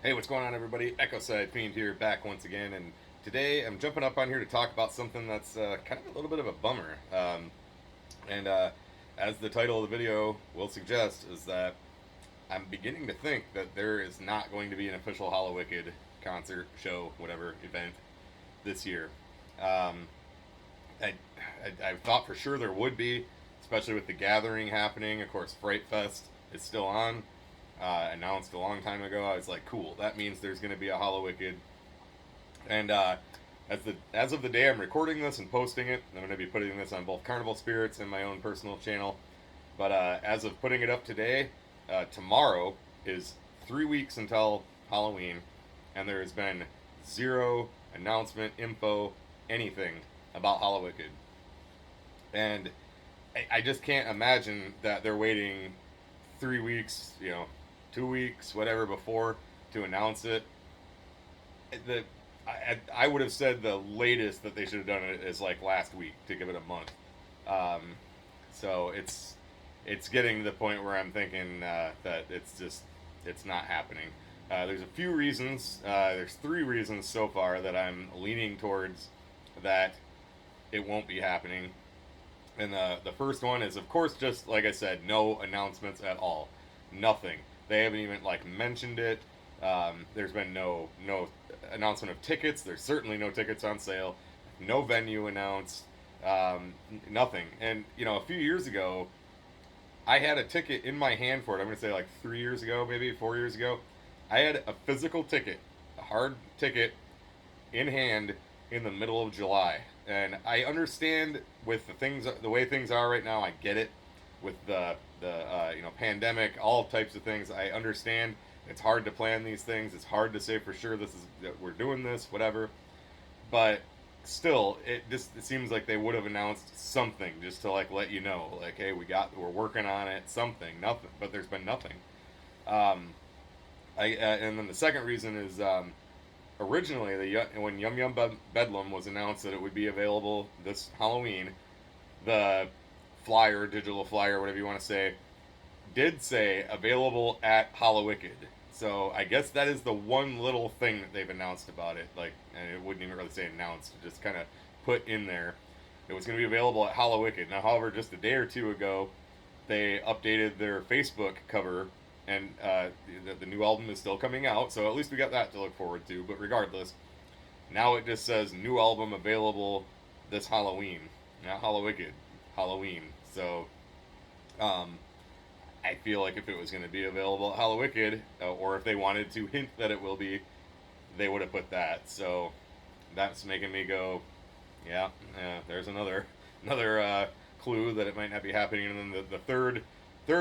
Hey, what's going on, everybody? Echo Side Fiend here, back once again, and today I'm jumping up on here to talk about something that's kind of a little bit of a bummer. And as the title of the video will suggest, is that I'm beginning to think that there is not going to be an official Hallowicked concert, show, whatever event this year. Um, I thought for sure there would be, especially with the gathering happening. Of course, Fright Fest is still on. Announced a long time ago. I was like, cool. That means there's going to be a Hallowicked. And as of the day I'm recording this and posting it, I'm going to be putting this on both Carnival Spirits and my own personal channel. But as of putting it up today, tomorrow is 3 weeks until Halloween, and there has been zero announcement, info, anything about Hallowicked. And I just can't imagine that they're waiting 3 weeks, 2 weeks, whatever, before to announce it. The I would have said the latest that they should have done it is like last week to give it a month. Um, so it's getting to the point where I'm thinking that it's not happening. There's a few reasons. There's three reasons so far that I'm leaning towards that it won't be happening. And the first one is, of course, just like I said, no announcements at all, nothing. They haven't even like mentioned it. There's been no announcement of tickets. There's certainly no tickets on sale. No venue announced. Nothing. And a few years ago, I had a ticket in my hand for it. I'm gonna say like 3 years ago, maybe 4 years ago. I had a physical ticket, a hard ticket in hand in the middle of July. And I understand with the way things are right now. I get it with the pandemic, all types of things. I understand it's hard to plan these things. It's hard to say for sure this is that we're doing this, whatever. But still, it seems like they would have announced something just to like let you know, like, hey, we're working on it, something, nothing. But there's been nothing. Um, and then the second reason is originally when Yum Yum Bedlam was announced that it would be available this Halloween, the flyer, digital flyer, whatever you want to say, did say available at Hallowicked. So I guess that is the one little thing that they've announced about it. Like, and it wouldn't even really say announced, just kind of put in there. It was going to be available at Hallowicked. Now, however, just a day or two ago, they updated their Facebook cover, and the new album is still coming out. So at least we got that to look forward to. But regardless, now it just says new album available this Halloween, not Hallowicked, Halloween. So um, I feel like if it was going to be available at Hallowicked, or if they wanted to hint that it will be, they would have put that. So that's making me go, yeah, there's another clue that it might not be happening. And then the third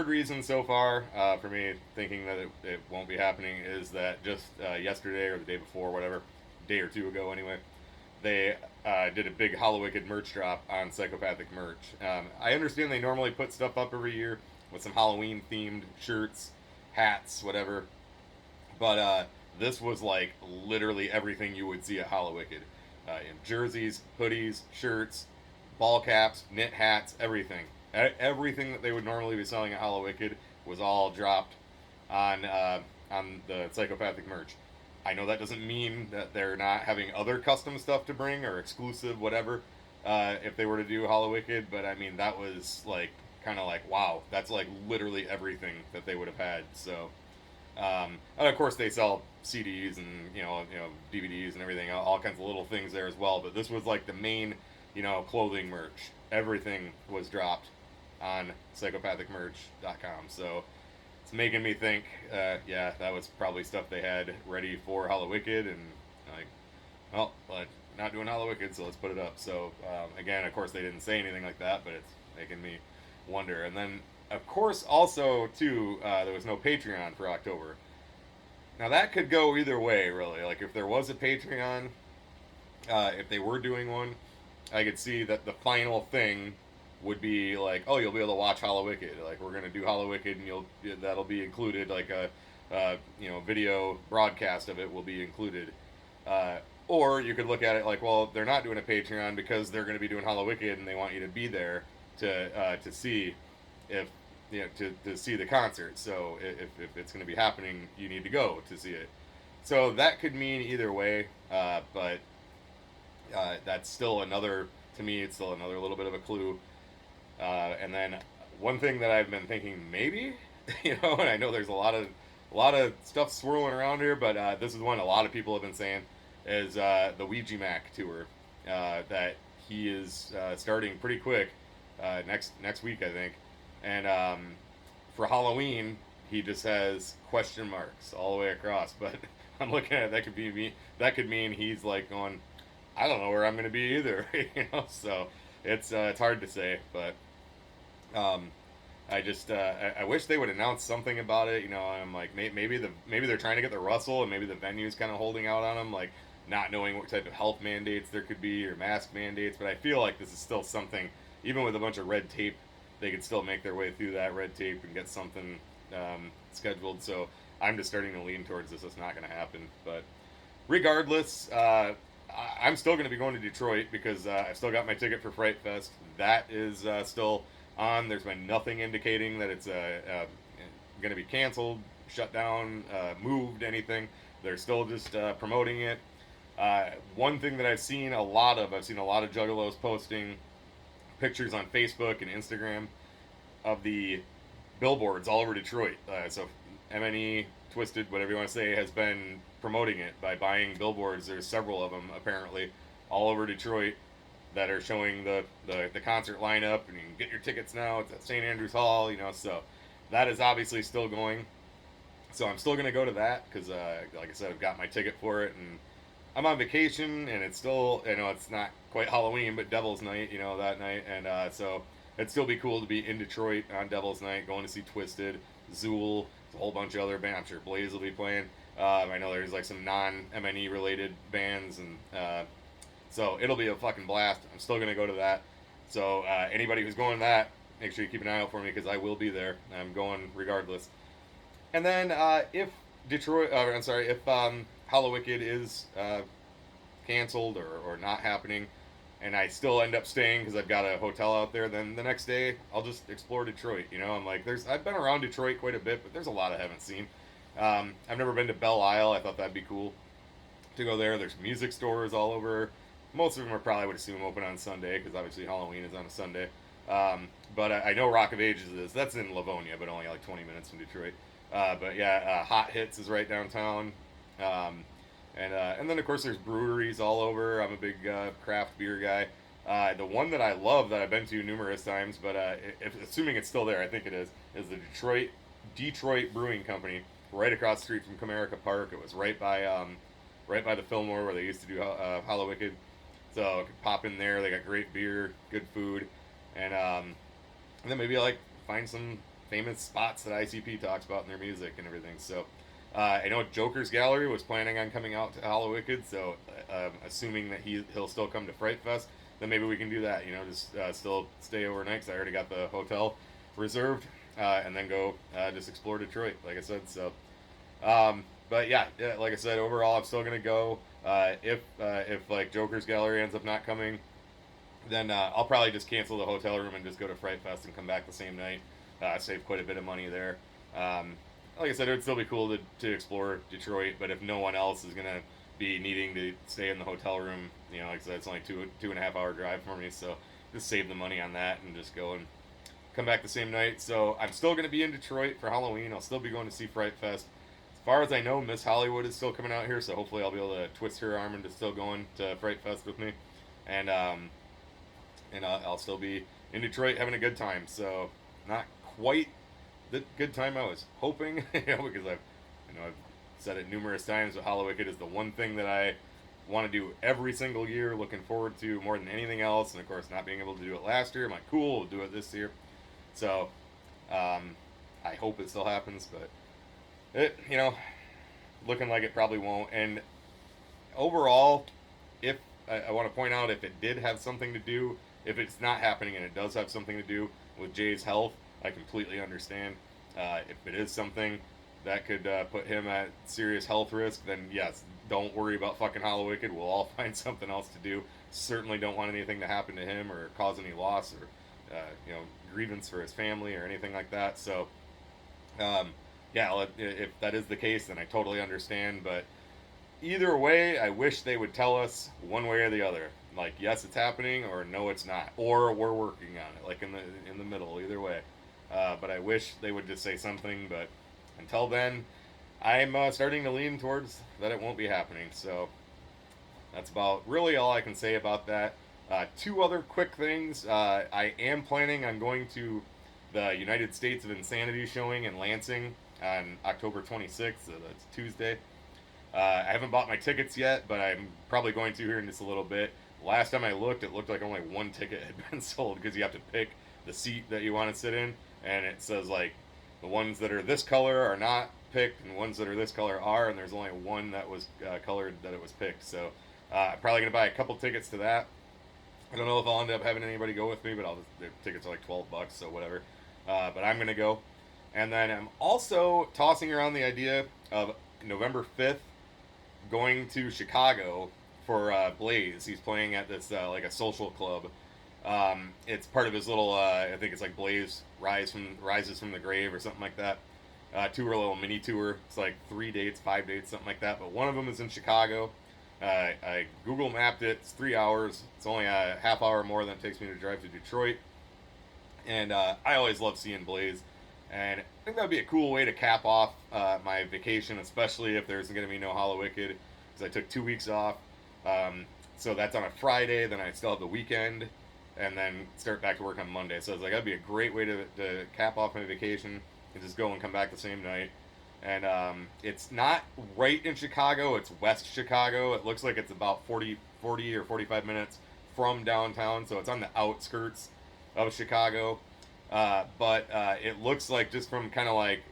reason so far for me thinking that it won't be happening is that just yesterday or the day before, whatever, day or two ago anyway, they did a big Hallowicked merch drop on Psychopathic merch. I understand they normally put stuff up every year with some Halloween themed shirts, hats, whatever. But this was like literally everything you would see at Hallowicked. Jerseys, hoodies, shirts, ball caps, knit hats, everything. Everything that they would normally be selling at Hallowicked was all dropped on the Psychopathic merch. I know that doesn't mean that they're not having other custom stuff to bring or exclusive whatever if they were to do Hallowicked, but I mean that was like kind of like wow, that's like literally everything that they would have had. So and of course they sell CDs and DVDs and everything, all kinds of little things there as well. But this was like the main clothing merch. Everything was dropped on psychopathicmerch.com. So it's making me think, yeah, that was probably stuff they had ready for Hallowicked, and like, well, but not doing Hallowicked, so let's put it up. So again, of course, they didn't say anything like that, but it's making me wonder. And then, of course, also too, there was no Patreon for October. Now that could go either way, really. Like if there was a Patreon, if they were doing one, I could see that the final thing would be like, oh, you'll be able to watch Hallowicked. Like we're gonna do Hallowicked, and that'll be included. Like a video broadcast of it will be included. Or you could look at it like, well, they're not doing a Patreon because they're going to be doing Hallowicked, and they want you to be there to see if to see the concert. So if it's going to be happening, you need to go to see it. So that could mean either way, but that's still another, to me, it's still another little bit of a clue. And then one thing that I've been thinking maybe, and I know there's a lot of stuff swirling around here, but this is one a lot of people have been saying is the Ouija Mac tour that he is starting pretty quick next week, I think. And for Halloween, he just has question marks all the way across. But I'm looking at it, that could be me. That could mean he's like going, I don't know where I'm going to be either. So it's hard to say, but um, I just I wish they would announce something about it. I'm like maybe they're trying to get the Russell, and maybe the venue's kind of holding out on them, like not knowing what type of health mandates there could be or mask mandates. But I feel like this is still something, even with a bunch of red tape, they could still make their way through that red tape and get something scheduled. So I'm just starting to lean towards this. It's not going to happen, but regardless, I'm still going to be going to Detroit because I've still got my ticket for Fright Fest. That is still on. There's been nothing indicating that it's going to be canceled, shut down, moved, anything. They're still just promoting it. One thing that I've seen a lot of juggalos posting pictures on Facebook and Instagram of the billboards all over Detroit. So MNE, Twisted, whatever you want to say, has been promoting it by buying billboards. There's several of them apparently all over Detroit that are showing the concert lineup, and you can get your tickets now. It's at St. Andrews Hall, so that is obviously still going. So I'm still going to go to that because, like I said, I've got my ticket for it, and I'm on vacation, and it's still, it's not quite Halloween, but Devil's Night, that night, and so it'd still be cool to be in Detroit on Devil's Night, going to see Twisted, Zool, a whole bunch of other bands. I'm sure Blaze will be playing. I know there's like some non-MNE related bands, and so it'll be a fucking blast. I'm still gonna go to that. So anybody who's going to that, make sure you keep an eye out for me because I will be there. I'm going regardless. And then if Hallowicked is canceled or not happening, and I still end up staying because I've got a hotel out there, then the next day I'll just explore Detroit. I'm like, I've been around Detroit quite a bit, but there's a lot I haven't seen. I've never been to Belle Isle. I thought that'd be cool to go there. There's music stores all over. Most of them are probably, I would assume, open on Sunday because obviously Halloween is on a Sunday. But I know Rock of Ages is. That's in Livonia, but only like 20 minutes from Detroit. But yeah, Hot Hits is right downtown. And then of course there's breweries all over. I'm a big craft beer guy. The one that I love that I've been to numerous times, but assuming it's still there, I think it is the Detroit Brewing Company, right across the street from Comerica Park. It was right by the Fillmore where they used to do Hallowicked. So I could pop in there. They got great beer, good food, and then maybe like find some famous spots that ICP talks about in their music and everything. So I know Joker's Gallery was planning on coming out to Hallowicked, so assuming that he'll still come to Fright Fest, then maybe we can do that. Just still stay overnight because I already got the hotel reserved, and then go just explore Detroit, like I said. So, but yeah, like I said, overall, I'm still gonna go. If like Joker's Gallery ends up not coming, then I'll probably just cancel the hotel room and just go to Fright Fest and come back the same night. Save quite a bit of money there. Like I said, it would still be cool to explore Detroit, but if no one else is gonna be needing to stay in the hotel room, like I said, it's only 2.5 hour drive for me, so just save the money on that and just go and come back the same night. So I'm still gonna be in Detroit for Halloween. I'll still be going to see Fright Fest. As far as I know, Miss Hollywood is still coming out here, so hopefully I'll be able to twist her arm into still going to Fright Fest with me, and I'll still be in Detroit having a good time. So not quite the good time I was hoping, because I've said it numerous times, but Hallowicked is the one thing that I want to do every single year, looking forward to more than anything else, and of course not being able to do it last year, I'm like, cool, we'll do it this year. So I hope it still happens, but it, looking like it probably won't. And overall, if I want to point out, if it did have something to do, if it's not happening and it does have something to do with Jay's health, I completely understand. If it is something that could put him at serious health risk, then yes, don't worry about fucking Hallowicked. We'll all find something else to do. Certainly don't want anything to happen to him or cause any loss or grievance for his family or anything like that. So yeah, if that is the case, then I totally understand. But either way, I wish they would tell us one way or the other. Like, yes, it's happening, or no, it's not, or we're working on it. Like in the middle, either way. But I wish they would just say something. But until then, I'm starting to lean towards that it won't be happening. So that's about really all I can say about that. Two other quick things. I am planning on going to the United States of Insanity showing in Lansing on October 26th. So that's Tuesday. I haven't bought my tickets yet, but I'm probably going to here in just a little bit. Last time I looked, it looked like only one ticket had been sold because you have to pick the seat that you want to sit in, and it says like the ones that are this color are not picked, and ones that are this color are, and there's only one that was colored that it was picked. So I'm probably gonna buy a couple tickets to that. I don't know if I'll end up having anybody go with me, but the tickets are like $12, so whatever. But I'm gonna go, and then I'm also tossing around the idea of November 5th going to Chicago for Blaze. He's playing at this like a social club. It's part of his little I think it's like Blaze Rises from the Grave or something like that. Tour, a little mini tour. It's like 3 dates, 5 dates, something like that. But one of them is in Chicago. I Google mapped it. It's 3 hours. It's only a half hour more than it takes me to drive to Detroit. And I always love seeing Blaze. And I think that would be a cool way to cap off my vacation, especially if there's going to be no Hallowicked, because I took 2 weeks off. So that's on a Friday, then I still have the weekend, and then start back to work on Monday. So it's like, that'd be a great way to cap off my vacation and just go and come back the same night. And it's not right in Chicago, it's West Chicago. It looks like it's about 40 or 45 minutes from downtown, so it's on the outskirts of Chicago. But it looks like, just from kind of like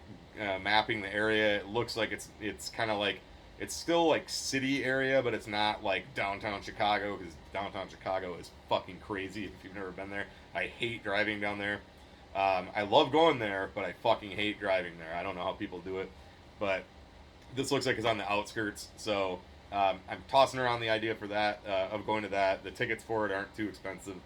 mapping the area, it looks like it's kind of like, it's still like city area, but it's not like downtown Chicago, because downtown Chicago is fucking crazy if you've never been there. I hate driving down there. I love going there, but I fucking hate driving there. I don't know how people do it, but this looks like it's on the outskirts. So I'm tossing around the idea for that, of going to that. The tickets for it aren't too expensive,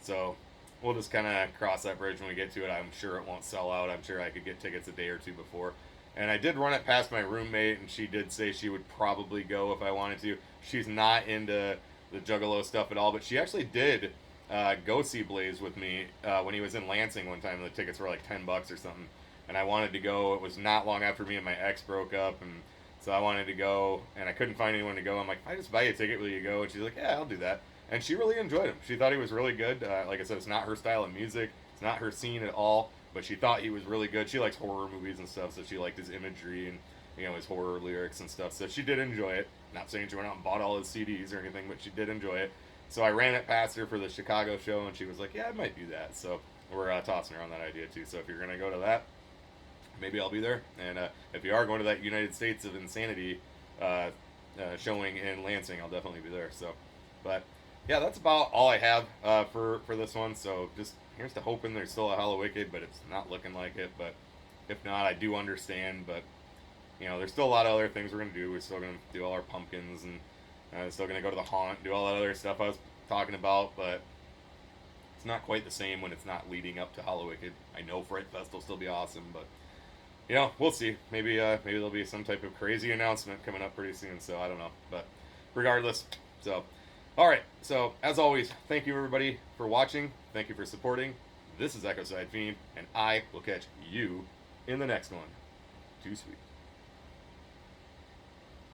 so we'll just kind of cross that bridge when we get to it. I'm sure it won't sell out. I'm sure I could get tickets a day or two before. And I did run it past my roommate, and she did say she would probably go if I wanted to. She's not into the Juggalo stuff at all, but she actually did go see Blaze with me when he was in Lansing one time. The tickets were like $10 or something, and I wanted to go. It was not long after me and my ex broke up, and so I wanted to go, and I couldn't find anyone to go. I'm like, I just buy you a ticket, will you go? And she's like, yeah, I'll do that. And she really enjoyed him. She thought he was really good. Like I said, it's not her style of music. It's not her scene at all. But she thought he was really good. She likes horror movies and stuff, so she liked his imagery and, you know, his horror lyrics and stuff. So she did enjoy it. Not saying she went out and bought all his CDs or anything, but she did enjoy it. So I ran it past her for the Chicago show, and she was like, yeah, I might do that. So we're tossing around that idea too. So if you're going to go to that, maybe I'll be there. And if you are going to that United States of Insanity showing in Lansing, I'll definitely be there. So, but yeah, that's about all I have for this one. So just here's to hoping there's still a Hallowicked, but it's not looking like it. But if not, I do understand. But you know, there's still a lot of other things we're gonna do. We're still gonna do all our pumpkins, and still gonna go to the haunt, do all that other stuff I was talking about. But it's not quite the same when it's not leading up to Hallowicked. I know Fright Fest will still be awesome, but you know, we'll see. Maybe there'll be some type of crazy announcement coming up pretty soon. So I don't know. But regardless, so. Alright, so as always, thank you everybody for watching. Thank you for supporting. This is Ecoside Fiend, and I will catch you in the next one. Too sweet.